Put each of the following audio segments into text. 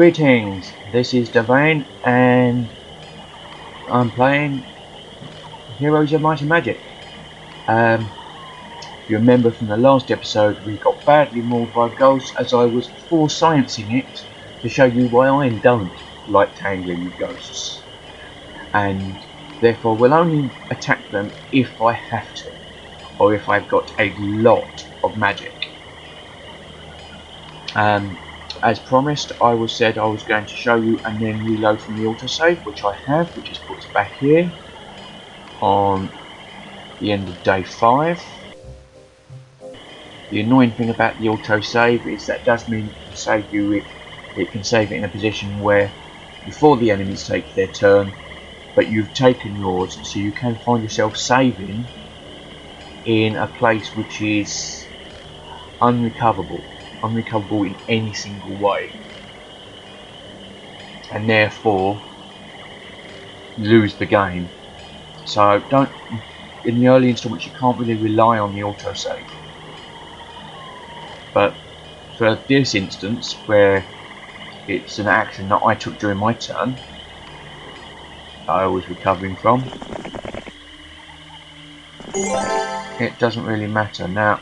Greetings, this is Devane and I'm playing Heroes of Might and Magic. If you remember from the last episode, we got badly mauled by ghosts as I was sciencing it to show you why I don't like tangling with ghosts. And therefore will only attack them if I have to, or if I've got a lot of magic. As promised, I said I was going to show you and then reload from the autosave, which I have, which is put us back here on the end of day 5. The annoying thing about the autosave is that does mean it can save it in a position where before the enemies take their turn, but you've taken yours, so you can find yourself saving in a place which is unrecoverable in any single way, and therefore lose the game. So in the early installments you can't really rely on the autosave, but for this instance where it's an action that I took during my turn I was recovering from, it doesn't really matter. Now,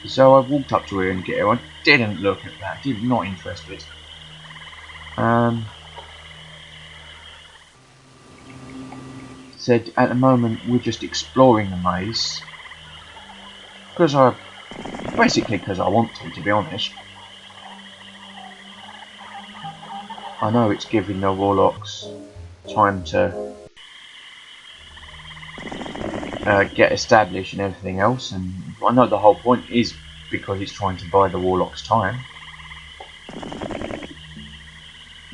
so I walked up to her and get her. I didn't look at that, not interested. Said at the moment we're just exploring the maze because I want to be honest. I know it's giving the warlocks time to get established and everything else, and I know the whole point is because it's trying to buy the warlocks time,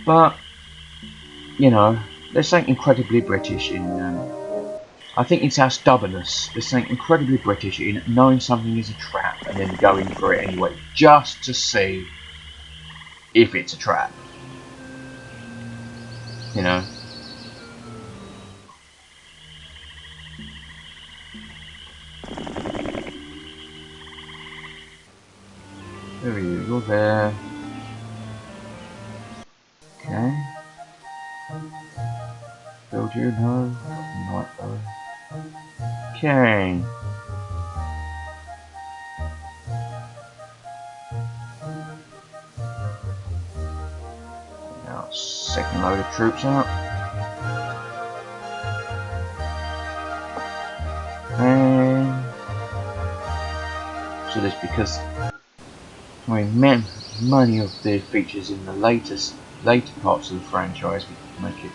but you know, there's something incredibly British in I think it's our stubbornness. There's something incredibly British in knowing something is a trap and then going for it anyway, just to see if it's a trap. You know. There are you. You're there. Okay. Build you, no. Not though. Okay. Now, second load of troops out. And so this because I mean, many of the features in the later parts of the franchise make it,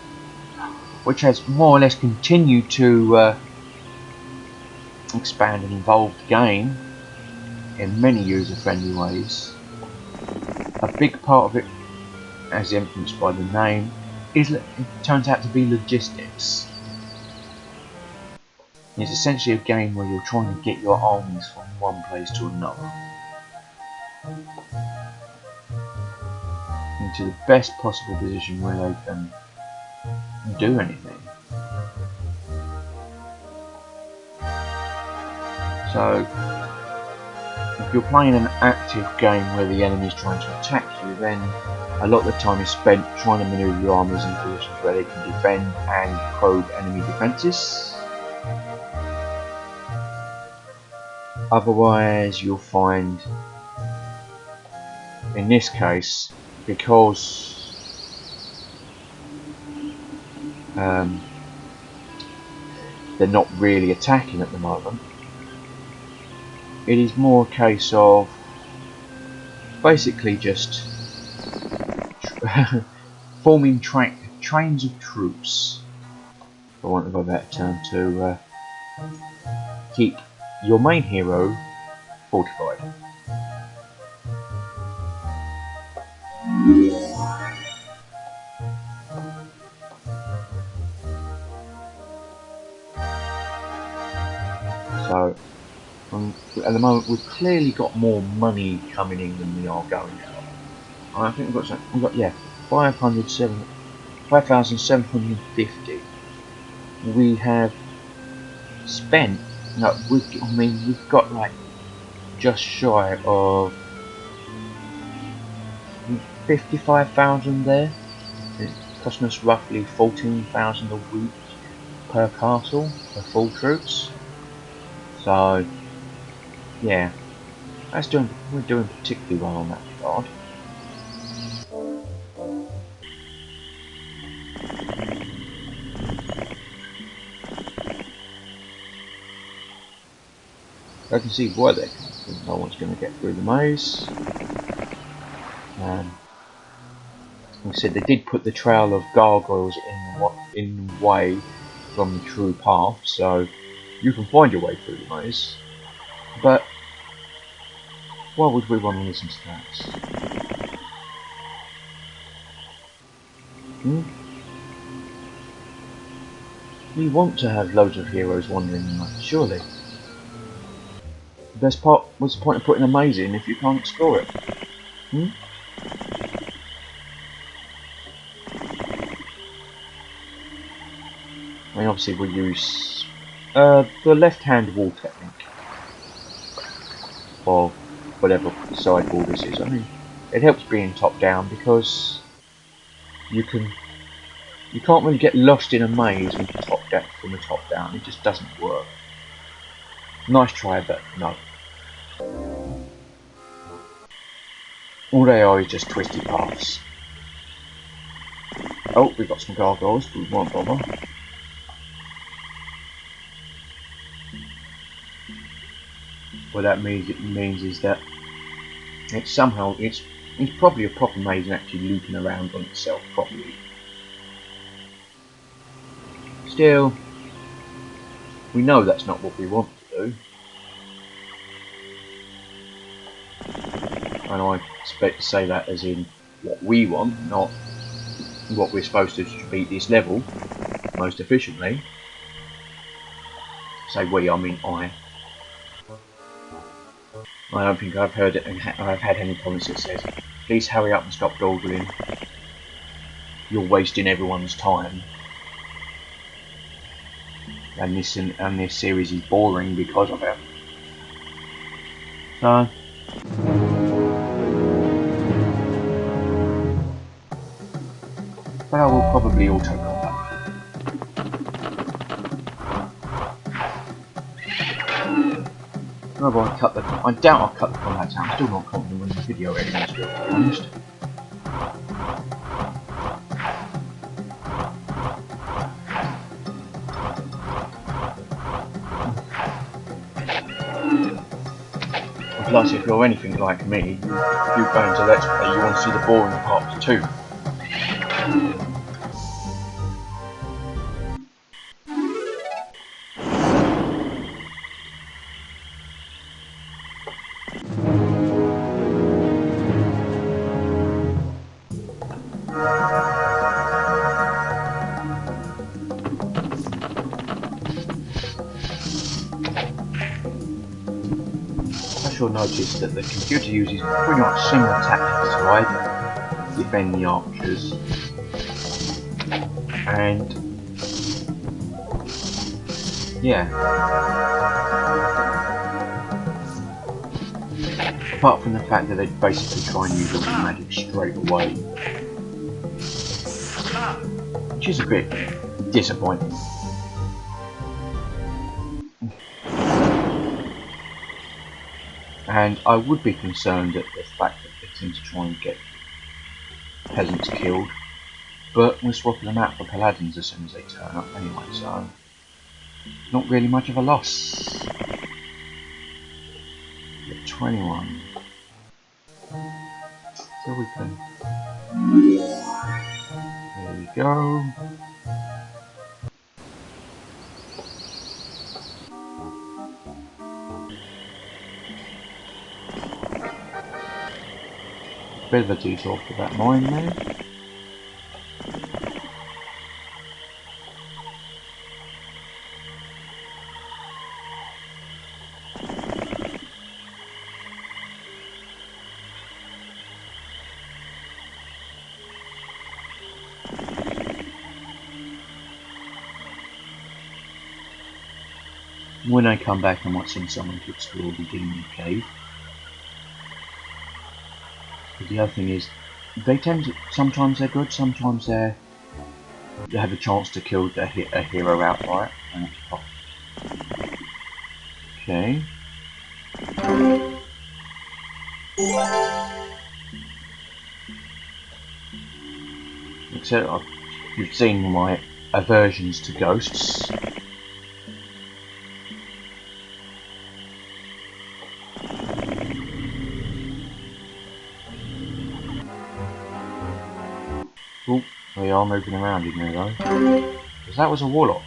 which has more or less continued to expand and evolve the game in many user-friendly ways. A big part of it, as influenced by the name, it turns out to be logistics. It's essentially a game where you're trying to get your armies from one place to another into the best possible position where they can do anything. So, if you're playing an active game where the enemy's trying to attack you, then a lot of the time is spent trying to manoeuvre your armies in positions where they can defend and probe enemy defences. Otherwise, you'll find, in this case, because they're not really attacking at the moment, it is more a case of basically just forming trains of troops, for want of a better term, to keep your main hero fortified. So, at the moment, we've clearly got more money coming in than we are going out. I think we've got 5,750. We have spent. No, we've got like just shy of. 55,000 there. It's costing us roughly 14,000 a week per castle for full troops. So yeah, we're doing particularly well on that regard. I can see why they think no one's going to get through the maze. Like I said, they did put the trail of gargoyles in the way from the true path, so you can find your way through the maze. But why would we want to listen to that? We want to have loads of heroes wandering the maze, surely. The best part, what's the point of putting a maze in if you can't explore it? I mean, obviously we'll use the left-hand wall technique, or whatever side wall this is. I mean, it helps being top-down because you can't really get lost in a maze with from the top down. It just doesn't work. Nice try, but no. All they are is just twisted paths. Oh, we've got some gargoyles, but we won't bother. What that means is that it's probably a proper maze and actually looping around on itself properly. Still, we know that's not what we want to do. And I expect to say that as in what we want, not what we're supposed to beat this level most efficiently. Say we, I mean I. I don't think I've heard it, and I've had any comments that says, please hurry up and stop dawdling. You're wasting everyone's time. And this series is boring because of it. So but I will probably auto combat. I doubt I'll cut the combat out. I'm still not confident when the video editing is good, to be honest. Plus, if you're anything like me, if you go into Let's Play, you want to see the boring parts too. You'll notice that the computer uses pretty much similar tactics to I defend the archers, and yeah, apart from the fact that they basically try and use all the magic straight away, which is a bit disappointing. And I would be concerned at the fact that they tend to try and get peasants killed, but we're swapping them out for paladins as soon as they turn up anyway, so not really much of a loss. Get 21. So we can... There we go. Bit of a detour for that mine there. When I come back, I might send someone to explore the Demon Cave. But the other thing is, they tend to, sometimes they're good, sometimes they have a chance to kill a hero outright. Okay. Except you've seen my aversions to ghosts. Oh, they are moving around in there though. Because that was a warlock.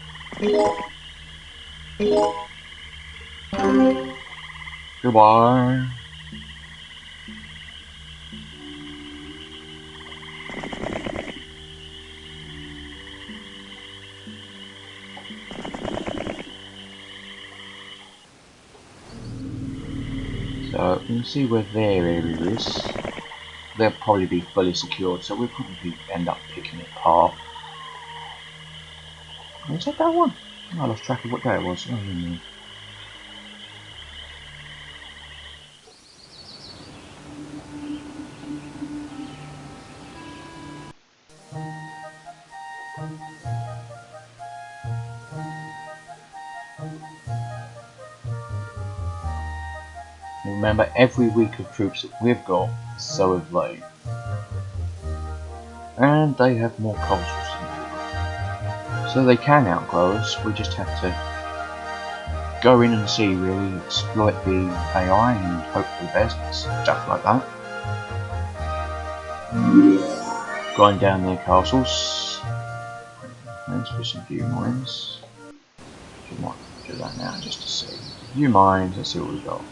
Goodbye. So you can see where their area is. They'll probably be fully secured, so we'll probably end up picking it apart. Was that one? Oh, I lost track of what day it was. Oh, no. Remember, every week of troops that we've got, so have they. And they have more castles. So they can outgrow us, we just have to go in and see, really, exploit the AI and hope for the best, stuff like that. Grind down their castles. Let's put some view mines. We might do that now just to see. View mines, let's see what we've got.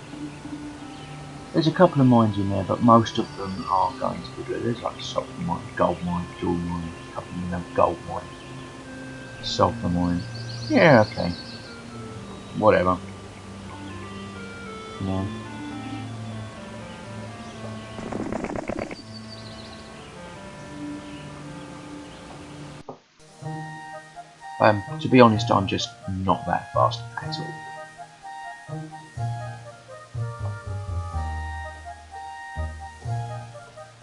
There's a couple of mines in there, but most of them are going to be good. There's like sulphur mine, gold mine, jewel mine, a couple of them gold mine, sulphur mine. Yeah, okay. Whatever. Yeah. To be honest, I'm just not that fast at all.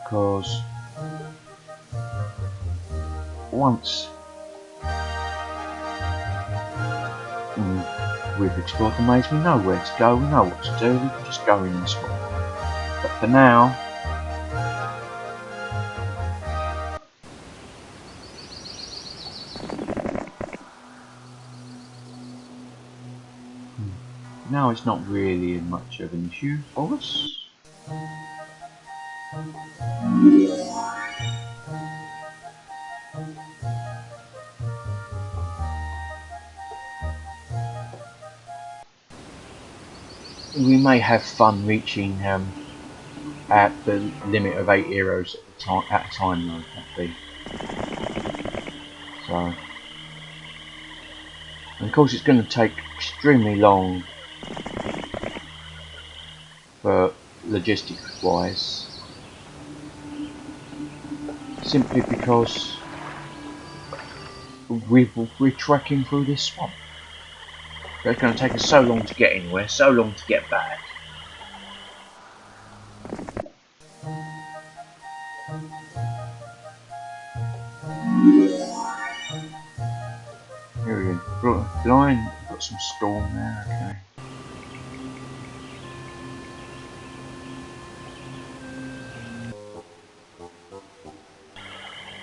Because once we've explored the maze, we know where to go, we know what to do, we can just go in and explore. But for now, now it's not really much of an issue for us. We may have fun reaching at the limit of 8 heroes at a time though, that'd be. So, and of course it's going to take extremely long for logistics wise, simply because we're trekking through this swamp. It's going to take us so long to get anywhere, so long to get back. Here we go. Line, got some storm there, okay.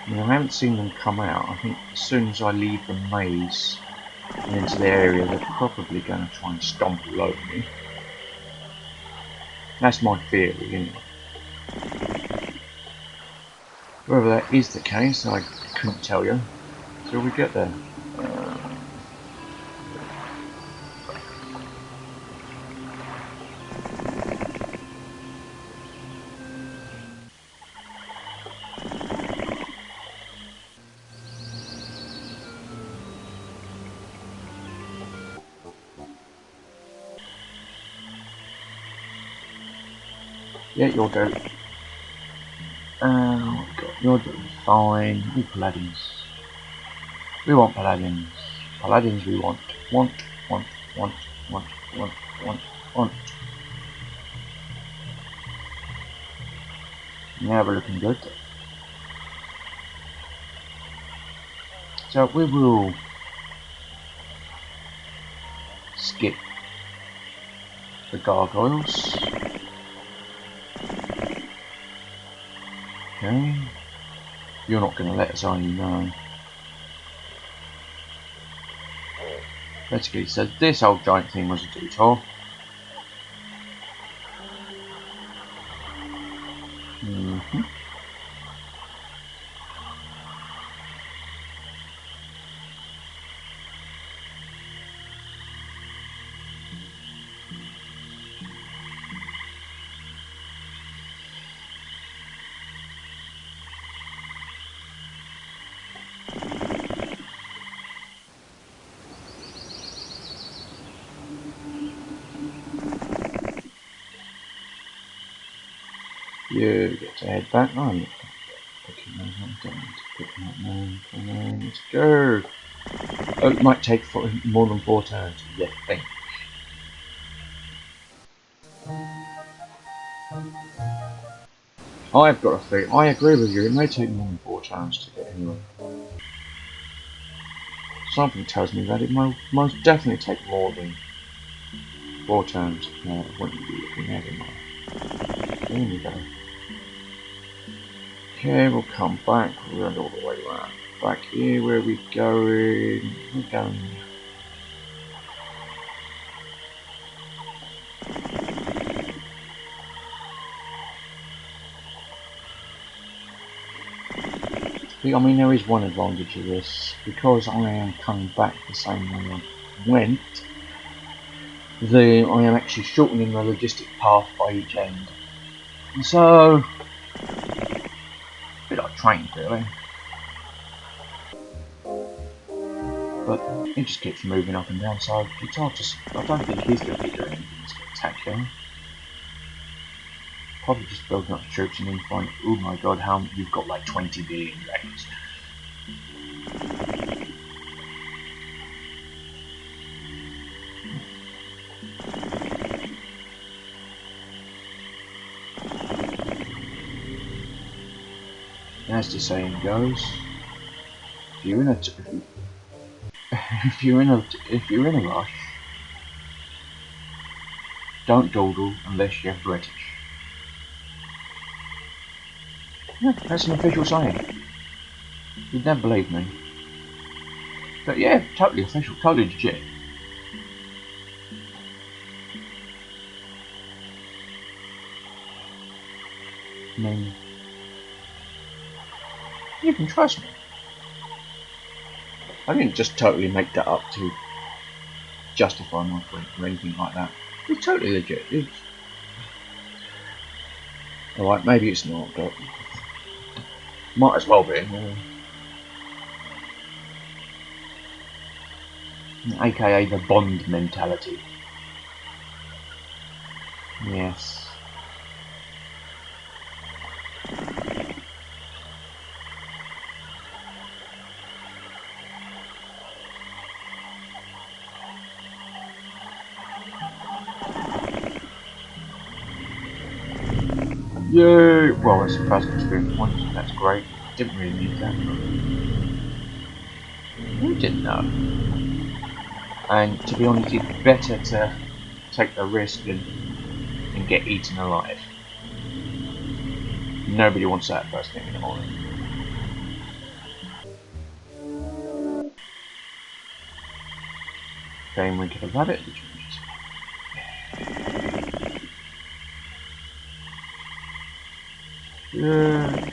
I haven't seen them come out. I think as soon as I leave the maze and into the area, they're probably going to try and stomp all over me. That's my theory, anyway. Whether that is the case, I couldn't tell you until we get there. Yeah, you'll do. You're doing fine. We paladins. We want paladins. Paladins we want. Want. Now we're looking good. So we will skip the gargoyles. Okay. You're not going to let us, are you? No. Basically, so this old giant thing was a detour. You get to head back. No, I'm not picking those up. Don't need to pick them up now. Come on, let's go. Oh, it might take more than 4 turns. Yeah, think. I've got a feeling. I agree with you. It may take more than 4 turns to get anywhere. Something tells me that it might most definitely take more than 4 turns. No, I wouldn't be looking at it. There we go. Okay, we'll come back. We'll run all the way around. Back here, where are we going? We're going. I mean, there is one advantage of this. Because I am coming back the same way I went, I am actually shortening the logistic path by each end. And so, a bit like trains, really. But he just keeps moving up and down, so it's hard to. I don't think he's going to be doing anything spectacular. Probably just building up troops and then find, oh my god, how you've got like 20 billion dragons. As the saying goes, if you're in a rush, don't dawdle unless you're British. Yeah, that's an official saying. You'd never believe me. But yeah, totally official, totally legit. I mean, you can trust me. I didn't just totally make that up to justify my point or anything like that. It's totally legit. Alright, maybe it's not, but might as well be. AKA the Bond mentality. Yes. Yay! Well, that's the first experience point, that's great. Didn't really need that. Who didn't know? And to be honest, it's better to take the risk and get eaten alive. Nobody wants that first thing in the morning. Then we could have had it. Yeah.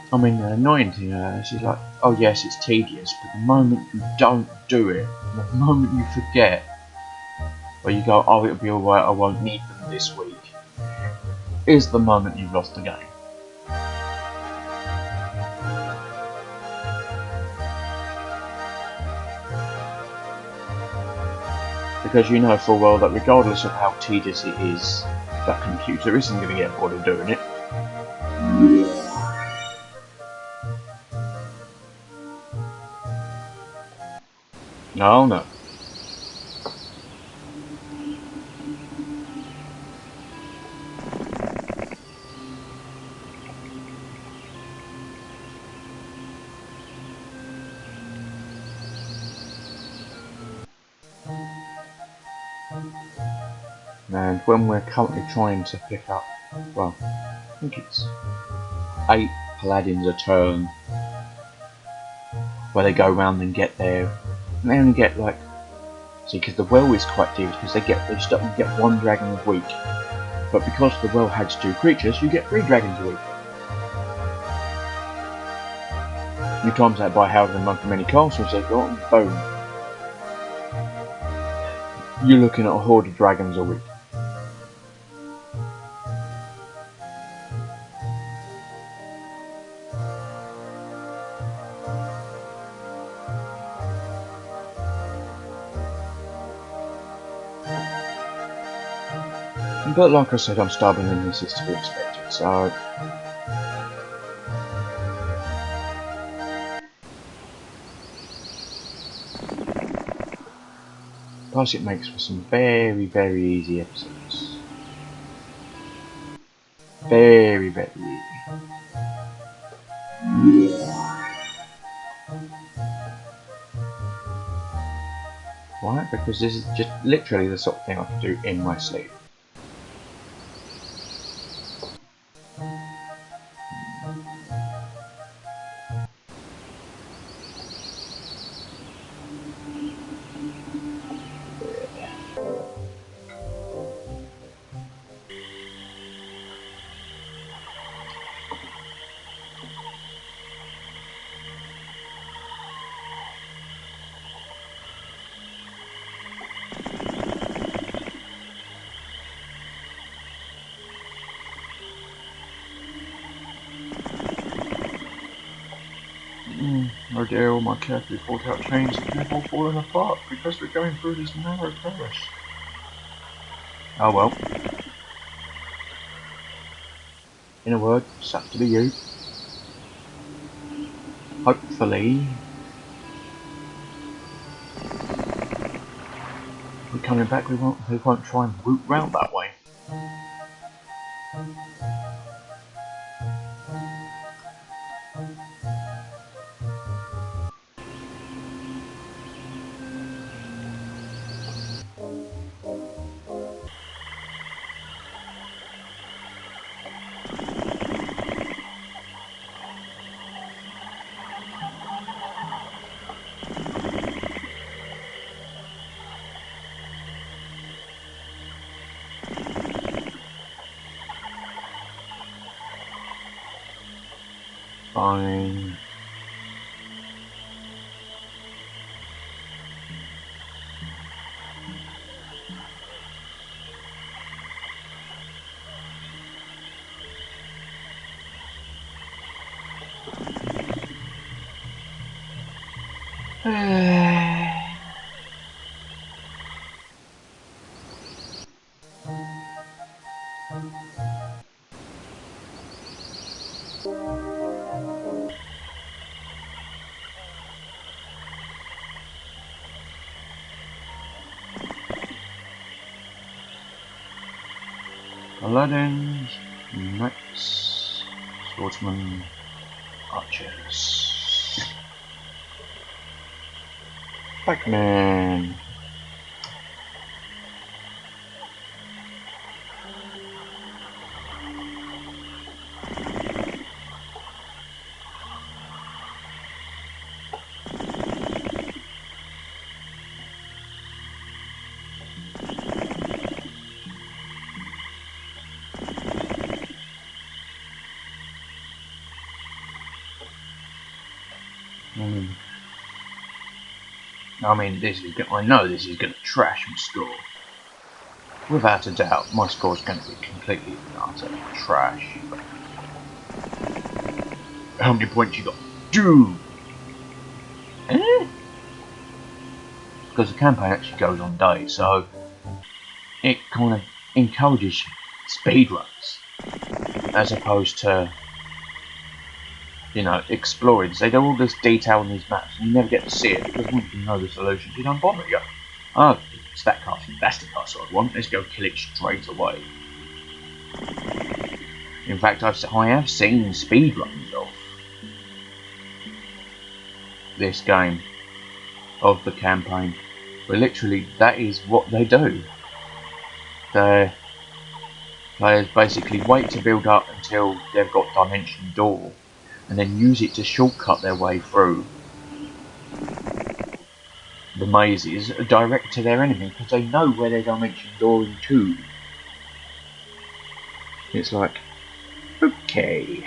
I mean, the annoying thing is, she's like, oh yes, it's tedious, but the moment you don't do it, the moment you forget, or you go, oh, it'll be alright, I won't need them this week, is the moment you've lost the game. Because you know full well that regardless of how tedious it is, that computer isn't going to get bored of doing it. No, no. And when we're currently trying to pick up, well, I think it's 8 paladins a turn, where they go around and get there, and they only get like, see, because the well is quite deep, because they get 1 dragon a week, but because the well has 2 creatures, you get 3 dragons a week. You times that by however many castles they've got, and boom, you're looking at a horde of dragons a week. But like I said, I'm stubborn and this is to be expected, so... Plus it makes for some very, very easy episodes. Very, very easy. Why? Because this is just literally the sort of thing I can do in my sleep. Oh dear, all my carefully thought out chains have all fallen apart because we're going through this narrow forest. Oh well. In a word, sucks to be you. Hopefully, if we're coming back, we won't try and route round that way. Fine. Paladins, knights, swordsmen, archers. Pac-Man. I mean, I know this is going to trash my score. Without a doubt, my score is going to be completely and utter trash. How many points you got? 2! Eh? Because the campaign actually goes on days, so it kind of encourages speedruns, as opposed to you know, explorers. They do all this detail on these maps, and you never get to see it because once you know the solutions, you don't bother you. Oh, it's that castle. That's the castle I want. Let's go kill it straight away. In fact, I have seen speedruns of this game, of the campaign, where literally that is what they do. The players basically wait to build up until they've got Dimension Door, and then use it to shortcut their way through the mazes direct to their enemy, because they know where their Dimension Door into. It's like, okay.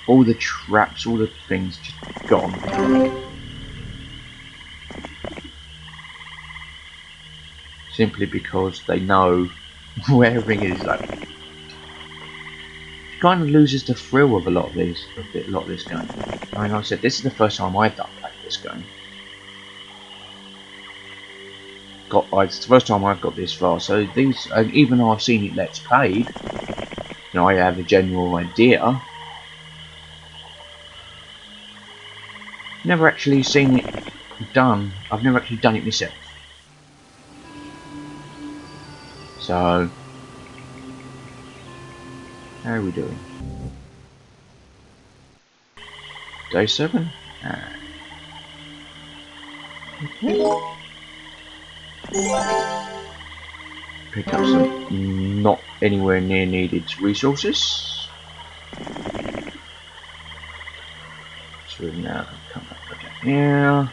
All the traps, all the things just gone. Simply because they know where everything is. Like, it kind of loses the thrill of a lot of this game. I mean, like I said, this is the first time I've played this game. It's the first time I've got this far, so these, even though I've seen it Let's Played, you know, I have a general idea. Never actually seen it done. I've never actually done it myself. So, how are we doing? Day 7? Pick up some not anywhere near needed resources. So now come back down here.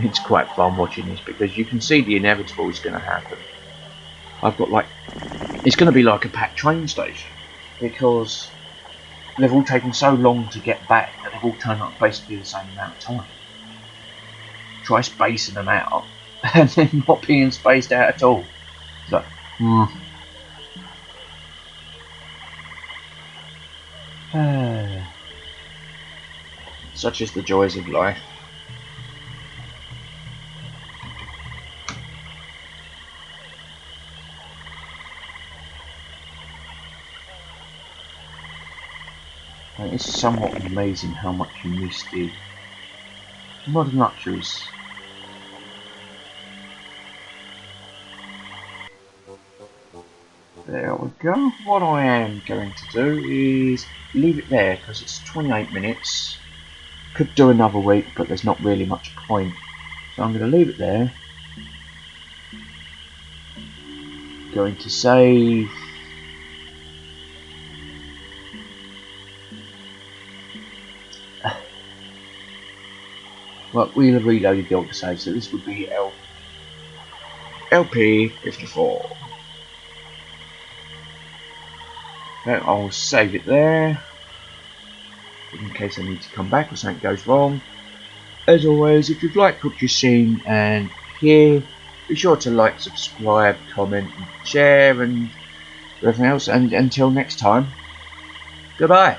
It's quite fun watching this because you can see the inevitable is going to happen. I've got like, it's going to be like a packed train station because they've all taken so long to get back that they've all turned up basically the same amount of time. Try spacing them out and then not being spaced out at all. It's like, such is the joys of life. It's somewhat amazing how much you miss the modern luxuries. There we go. What I am going to do is leave it there because it's 28 minutes. Could do another week, but there's not really much point. So I'm going to leave it there. Going to save. Well, we'll have reloaded the autosave, so this would be LP54. Okay, I'll save it there in case I need to come back or something goes wrong. As always, if you've liked what you've seen and hear, be sure to like, subscribe, comment, and share, and everything else. And until next time, goodbye.